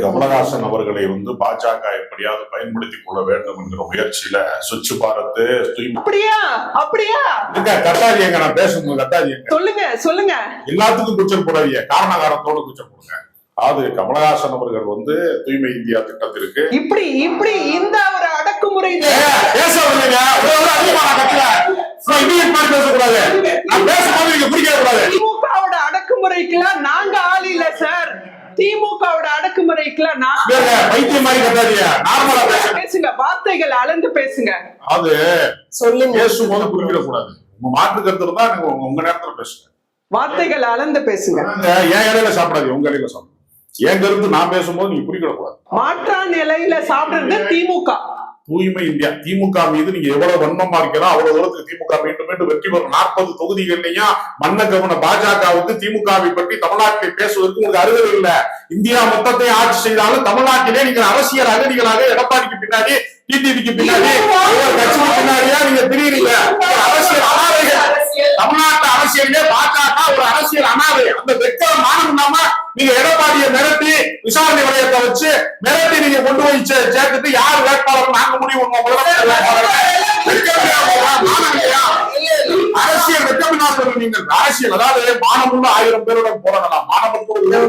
கமலஹாசன் அவர்களை பாஜக எப்படியாவது பயன்படுத்திக் கொள்ள வேண்டும் என்கிற முயற்சியில ஸ்வச் பாரத் அப்படியா அப்படியா கட்டாதியங்க நான் பேசணும் கட்டாதியங்க சொல்லுங்க சொல்லுங்க எல்லாத்துக்கும் கூச்சல் போடாதீங்க காரணகாரத்தோட கூச்சல் போடுங்க. அதாவது கமலஹாசன் அவர்கள் தூய்மை இந்தியா திட்டத்திற்கு இப்படி இப்படி இந்த ஒரு அடக்குமுறை பேசக்கூடாது. நான் பேசும்போது நீங்க பிடிக்க கூடாது. திமுகவோட அடக்குமுறைக்கெல்லாம் நாங்க ஆள் இல்ல சார். திமுகவோட அடக்குமுறைக்கெல்லாம் பைத்தியம் மாதிரி கட்டாதீங்க. நார்மலா பேசுங்க, வார்த்தைகள் அளந்து பேசுங்க. அது சொல்லுங்க. பேசும்போது குறிப்பிட கூடாது. உங்க மாற்று கருத்து இருந்தா நீங்க உங்க நேரத்துல பேசுங்க. வார்த்தைகள் அளந்து பேசுங்க. என் இலையில சாப்பிடாது, உங்க இலையில சாப்பிடுங்க. என் கருத்து நான் பேசும்போது நீங்க குறிப்பிட கூடாது. மாற்றான் இலையில சாப்பிடுறது திமுக. தூய்மை இந்தியா திமுக மீது நீங்க எவ்வளவு வன்மமா இருக்கிறோம் அவ்வளவு தூரத்துக்கு திமுக மீண்டும் மீண்டும் வெற்றி பெறும். 40 தொகுதிகள்லையும் மன்ன கவன பாஜகவுக்கு திமுகவை பற்றி தமிழ்நாட்டில் பேசுவதற்கு உங்களுக்கு அருகதை இல்ல. இந்தியா மொத்தத்தை ஆட்சி செய்தாலும் தமிழ்நாட்டிலே நீங்க அரசியல் அகதிகளாக எடப்பாடிக்கு பின்னாடி டிடிவிக்கு பின்னாடி கட்சிக்கு பின்னாடியா நீங்க திரியுறீங்க. அரசியல் அனாதைகள். தமிழ்நாட்டு அரசியலே பாஜக ஒரு அரசியல் அனாதை. அந்த வெக்கம் மானம் இல்லாம நீங்க எடப்பாடியை மிரட்டி விசாரணை வளையத்தை வச்சு மிரட்டி நீங்க கொண்டு போய் சேர்த்துட்டு யார் வேட்பாளர் நாங்க முடிவு அரசியல் வெக்கமில்லாத நீங்கள் அரசியல் அதாவது மானமுள்ள 1000 பேருடன் போராடலாம். மானமுள்ள